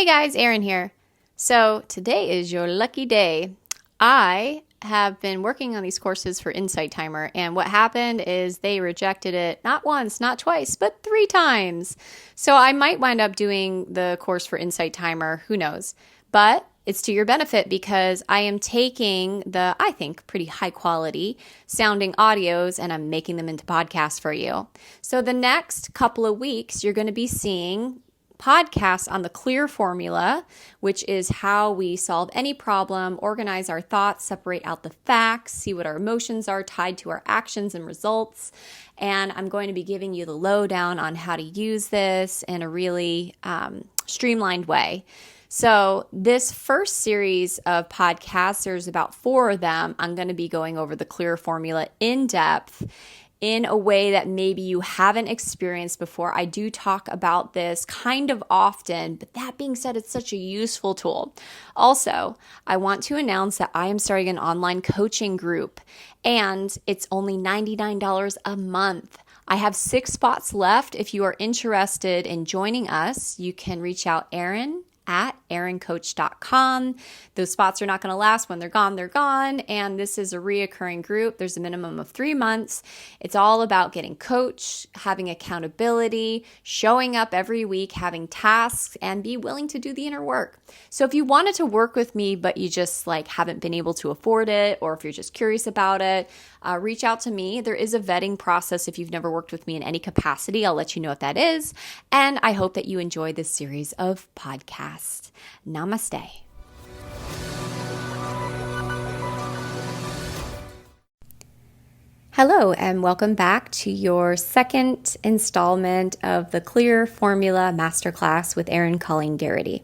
Hey guys, Erin here. So today is your lucky day. I have been working on these courses for Insight Timer, and what happened is they rejected it not once, not twice, but 3 times. So I might wind up doing the course for Insight Timer, who knows? But it's to your benefit because I am taking the, I think, pretty high quality sounding audios and I'm making them into podcasts for you. So the next couple of weeks, you're going to be seeing podcasts on the CLEAR formula, which is how we solve any problem, organize our thoughts, separate out the facts, see what our emotions are tied to our actions and results. And I'm going to be giving you the lowdown on how to use this in a really streamlined way. So this first series of podcasts, there's about 4 of them. I'm going to be going over the CLEAR formula in depth in a way that maybe you haven't experienced before. I do talk about this kind of often, but that being said, it's such a useful tool. Also, I want to announce that I am starting an online coaching group, and it's only $99 a month. I have 6 spots left. If you are interested in joining us, you can reach out Erin at erincoach.com. Those spots are not going to last. When they're gone, they're gone. And this is a reoccurring group. There's a minimum of 3 months. It's all about getting coached, having accountability, showing up every week, having tasks, and be willing to do the inner work. So if you wanted to work with me, but you just haven't been able to afford it, or if you're just curious about it, reach out to me. There is a vetting process if you've never worked with me in any capacity. I'll let you know what that is. And I hope that you enjoy this series of podcasts. Namaste. Hello, and welcome back to your second installment of the CLEAR Formula Masterclass with Erin Garrity.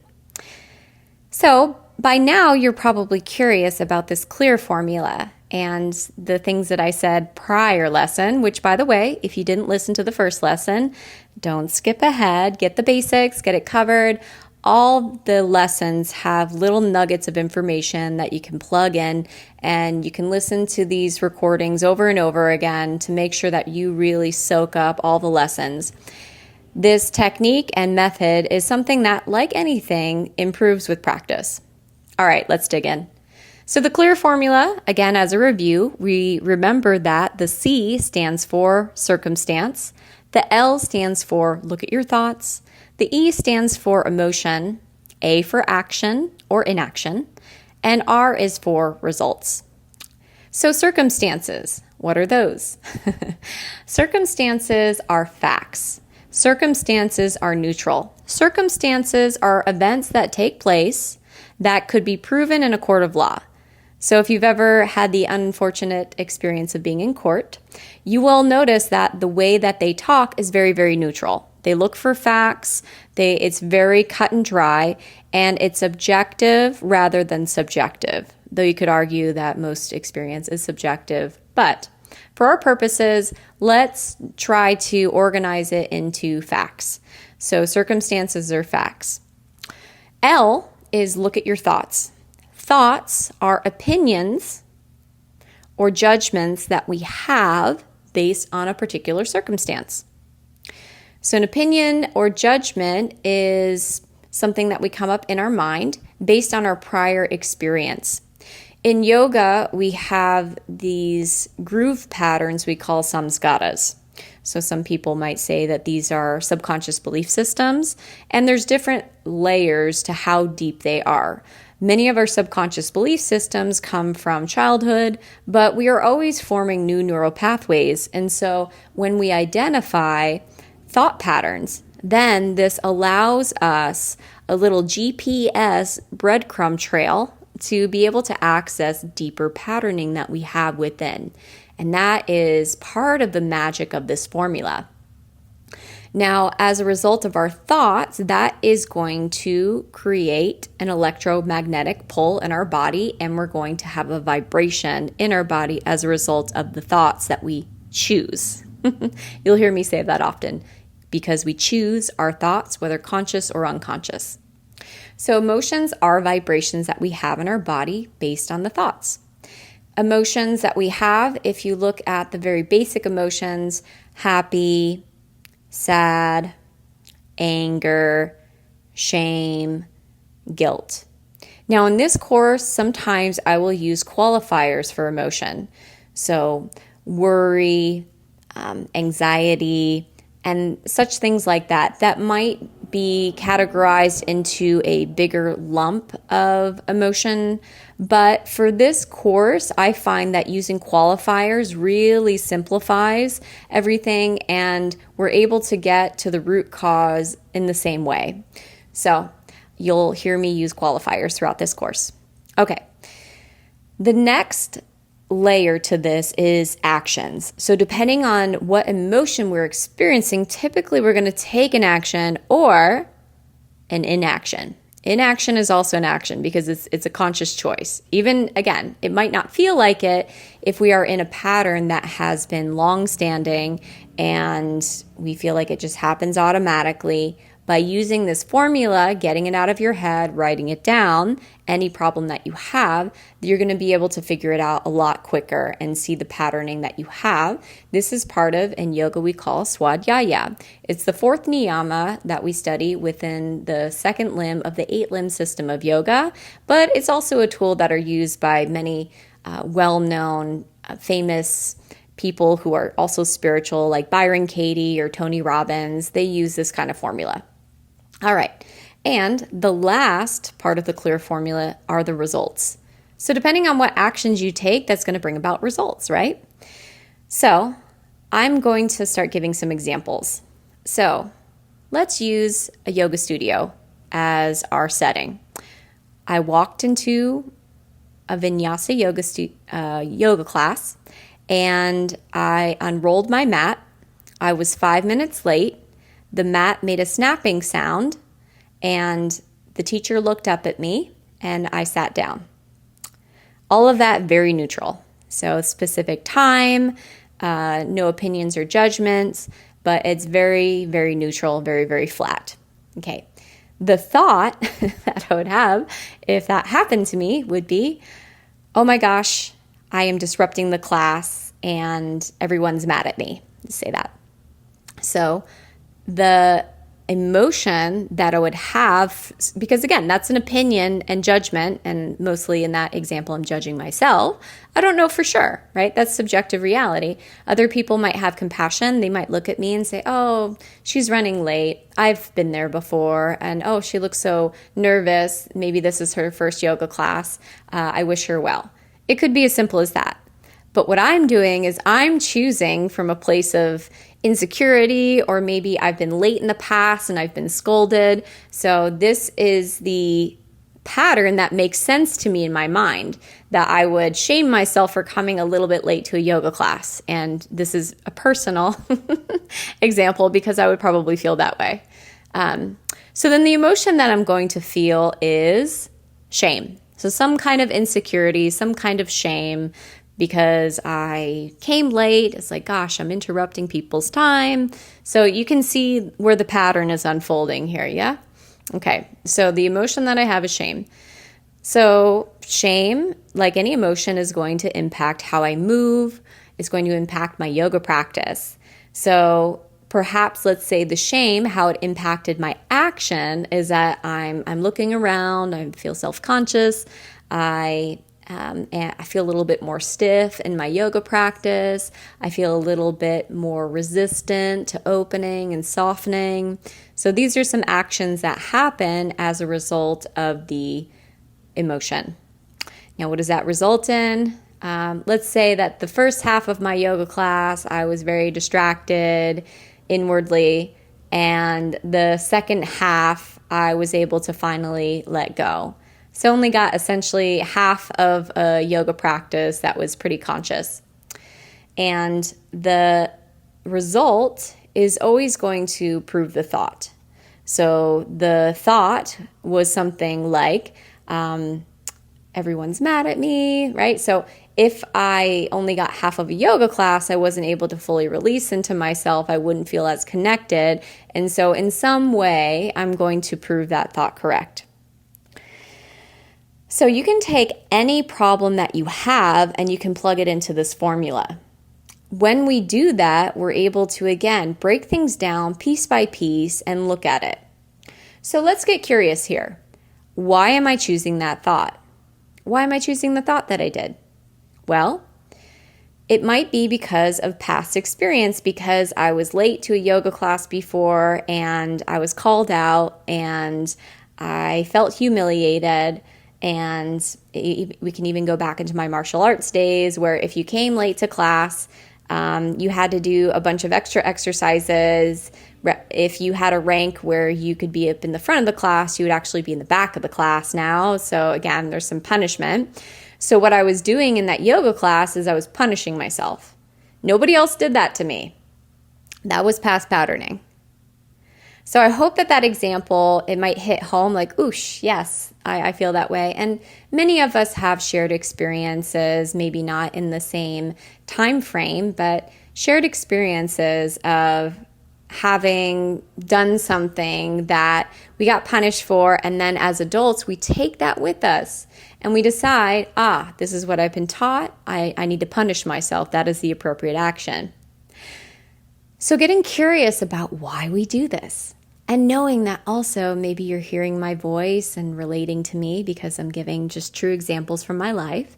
So, by now, you're probably curious about this CLEAR formula and the things that I said prior lesson, which, by the way, if you didn't listen to the first lesson, don't skip ahead, get the basics, get it covered. All the lessons have little nuggets of information that you can plug in, and you can listen to these recordings over and over again to make sure that you really soak up all the lessons. This technique and method is something that, like anything, improves with practice. All right, let's dig in. So the CLEAR formula, again, as a review, we remember that the C stands for circumstance, the L stands for look at your thoughts, the E stands for emotion, A for action or inaction, and R is for results. So circumstances, what are those? Circumstances are facts. Circumstances are neutral. Circumstances are events that take place that could be proven in a court of law. So if you've ever had the unfortunate experience of being in court, you will notice that the way that they talk is very, very neutral. They look for facts, it's very cut and dry, and it's objective rather than subjective, though you could argue that most experience is subjective. But for our purposes, let's try to organize it into facts. So circumstances are facts. L is look at your thoughts. Thoughts are opinions or judgments that we have based on a particular circumstance. So an opinion or judgment is something that we come up in our mind based on our prior experience. In yoga, we have these groove patterns we call samskaras. So some people might say that these are subconscious belief systems, and there's different layers to how deep they are. Many of our subconscious belief systems come from childhood, but we are always forming new neural pathways. And so when we identify thought patterns, then this allows us a little GPS breadcrumb trail to be able to access deeper patterning that we have within. And that is part of the magic of this formula. Now, as a result of our thoughts, that is going to create an electromagnetic pull in our body, and we're going to have a vibration in our body as a result of the thoughts that we choose. You'll hear me say that often, because we choose our thoughts, whether conscious or unconscious. So emotions are vibrations that we have in our body based on the thoughts. Emotions that we have, if you look at the very basic emotions, happy, sad, anger, shame, guilt. Now, in this course, sometimes I will use qualifiers for emotion. So worry, anxiety, and such things like that, that might be categorized into a bigger lump of emotion. But for this course, I find that using qualifiers really simplifies everything, and we're able to get to the root cause in the same way. So you'll hear me use qualifiers throughout this course. Okay. The next layer to this is actions. So depending on what emotion we're experiencing, typically we're going to take an action or an inaction. Inaction is also an action because it's a conscious choice. Even, again, it might not feel like it if we are in a pattern that has been long-standing and we feel like it just happens automatically. By using this formula, getting it out of your head, writing it down, any problem that you have, you're going to be able to figure it out a lot quicker and see the patterning that you have. This is part of, in yoga we call Swadhyaya. It's the fourth niyama that we study within the second limb of the 8-limb system of yoga, but it's also a tool that are used by many well-known, famous people who are also spiritual, like Byron Katie or Tony Robbins. They use this kind of formula. All right, and the last part of the clear formula are the results. So depending on what actions you take, that's going to bring about results, right? So I'm going to start giving some examples. So let's use a yoga studio as our setting. I walked into a vinyasa yoga class, and I unrolled my mat. I was 5 minutes late. The mat made a snapping sound, and the teacher looked up at me, and I sat down. All of that very neutral. So specific time, no opinions or judgments, but it's very, very neutral, very, very flat. Okay. The thought that I would have if that happened to me would be, oh my gosh, I am disrupting the class and everyone's mad at me. Say that. So the emotion that I would have, because again, that's an opinion and judgment, and mostly in that example, I'm judging myself. I don't know for sure, right? That's subjective reality. Other people might have compassion. They might look at me and say, oh, she's running late. I've been there before. And oh, she looks so nervous. Maybe this is her first yoga class. I wish her well. It could be as simple as that. But what I'm doing is I'm choosing from a place of insecurity, or maybe I've been late in the past and I've been scolded. So this is the pattern that makes sense to me in my mind, that I would shame myself for coming a little bit late to a yoga class. And this is a personal example because I would probably feel that way. So then the emotion that I'm going to feel is shame. So some kind of insecurity, some kind of shame, because I came late. It's like, gosh, I'm interrupting people's time. So you can see where the pattern is unfolding here, yeah? Okay, so the emotion that I have is shame. So shame, like any emotion, is going to impact how I move. It's going to impact my yoga practice. So perhaps, let's say the shame, how it impacted my action is that I'm looking around, I feel self-conscious, and I feel a little bit more stiff in my yoga practice. I feel a little bit more resistant to opening and softening. So these are some actions that happen as a result of the emotion. Now, what does that result in? Let's say that the first half of my yoga class, I was very distracted inwardly, and the second half, I was able to finally let go. So only got essentially half of a yoga practice that was pretty conscious. And the result is always going to prove the thought. So the thought was something like, everyone's mad at me, right? So if I only got half of a yoga class, I wasn't able to fully release into myself. I wouldn't feel as connected. And so in some way, I'm going to prove that thought correct. So you can take any problem that you have and you can plug it into this formula. When we do that, we're able to, again, break things down piece by piece and look at it. So let's get curious here. why am I choosing that thought? Why am I choosing the thought that I did? Well, it might be because of past experience, because I was late to a yoga class before and I was called out and I felt humiliated. And we can even go back into my martial arts days where if you came late to class, you had to do a bunch of extra exercises. If you had a rank where you could be up in the front of the class, you would actually be in the back of the class now. So again, there's some punishment. So what I was doing in that yoga class is I was punishing myself. Nobody else did that to me. That was past patterning. So I hope that example, it might hit home like, oosh, yes, I feel that way. And many of us have shared experiences, maybe not in the same time frame, but shared experiences of having done something that we got punished for. And then as adults, we take that with us and we decide, this is what I've been taught. I need to punish myself. That is the appropriate action. So getting curious about why we do this. And knowing that also maybe you're hearing my voice and relating to me because I'm giving just true examples from my life,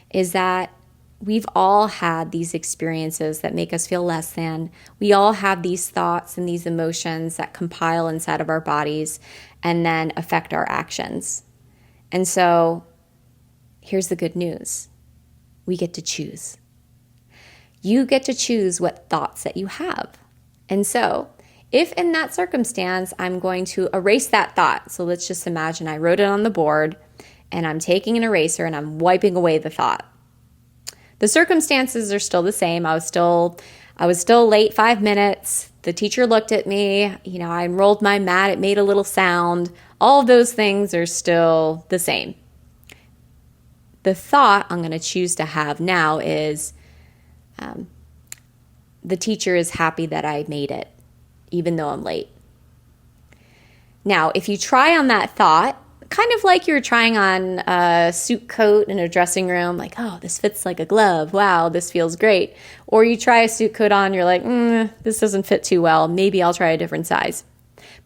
is that we've all had these experiences that make us feel less than. We all have these thoughts and these emotions that compile inside of our bodies and then affect our actions. And so here's the good news. We get to choose. You get to choose what thoughts that you have. And so if in that circumstance, I'm going to erase that thought. So let's just imagine I wrote it on the board and I'm taking an eraser and I'm wiping away the thought. The circumstances are still the same. I was still late 5 minutes. The teacher looked at me. I unrolled my mat. It made a little sound. All of those things are still the same. The thought I'm going to choose to have now is the teacher is happy that I made it, even though I'm late. Now, if you try on that thought, kind of like you're trying on a suit coat in a dressing room, like, oh, this fits like a glove. Wow, this feels great. Or you try a suit coat on, you're like, this doesn't fit too well. Maybe I'll try a different size.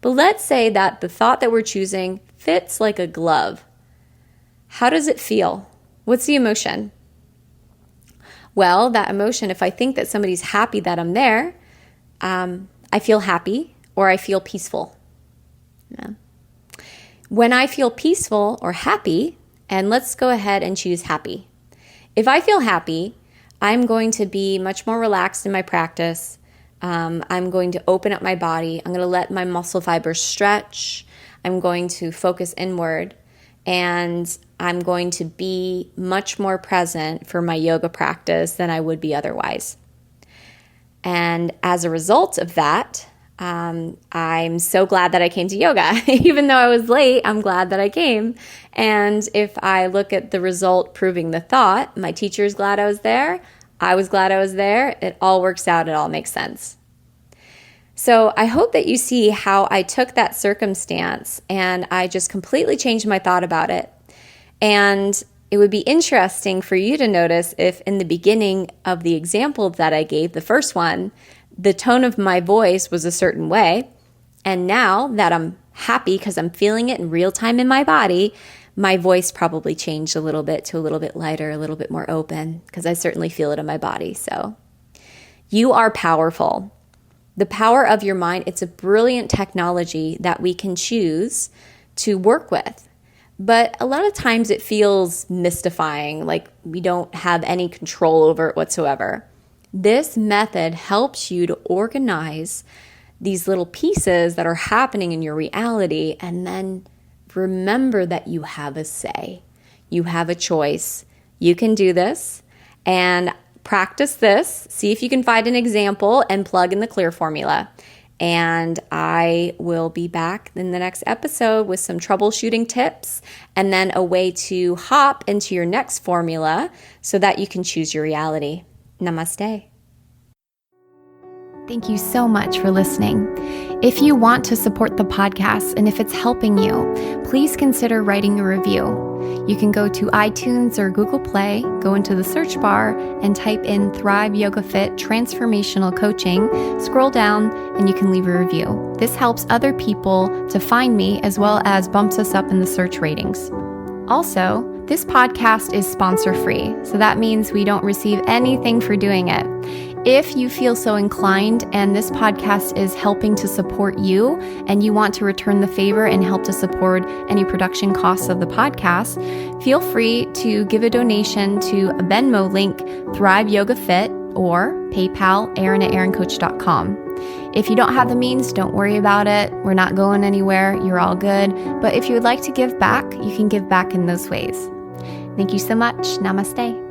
But let's say that the thought that we're choosing fits like a glove. How does it feel? What's the emotion? Well, that emotion, if I think that somebody's happy that I'm there, I feel happy or I feel peaceful. Yeah. When I feel peaceful or happy, and let's go ahead and choose happy. If I feel happy, I'm going to be much more relaxed in my practice. I'm going to open up my body. I'm going to let my muscle fibers stretch. I'm going to focus inward. And I'm going to be much more present for my yoga practice than I would be otherwise. And as a result of that, I'm so glad that I came to yoga. Even though I was late, I'm glad that I came. And if I look at the result proving the thought, my teacher is glad I was there. I was glad I was there. It all works out. It all makes sense. So I hope that you see how I took that circumstance and I just completely changed my thought about it. And it would be interesting for you to notice if in the beginning of the example that I gave, the first one, the tone of my voice was a certain way. And now that I'm happy because I'm feeling it in real time in my body, my voice probably changed a little bit to a little bit lighter, a little bit more open, because I certainly feel it in my body. So you are powerful. The power of your mind, it's a brilliant technology that we can choose to work with. But a lot of times it feels mystifying, like we don't have any control over it whatsoever. This method helps you to organize these little pieces that are happening in your reality and then remember that you have a say. You have a choice. You can do this and practice this. See if you can find an example and plug in the clear formula. And I will be back in the next episode with some troubleshooting tips and then a way to hop into your next formula so that you can choose your reality. Namaste. Thank you so much for listening. If you want to support the podcast and if it's helping you, please consider writing a review. You can go to iTunes or Google Play, go into the search bar and type in Thrive Yoga Fit Transformational Coaching, scroll down, and you can leave a review. This helps other people to find me as well as bumps us up in the search ratings. Also, this podcast is sponsor-free, so that means we don't receive anything for doing it. If you feel so inclined and this podcast is helping to support you and you want to return the favor and help to support any production costs of the podcast, feel free to give a donation to a Venmo link, Thrive Yoga Fit, or PayPal, Erin@erincoach.com. If you don't have the means, don't worry about it. We're not going anywhere. You're all good. But if you would like to give back, you can give back in those ways. Thank you so much. Namaste.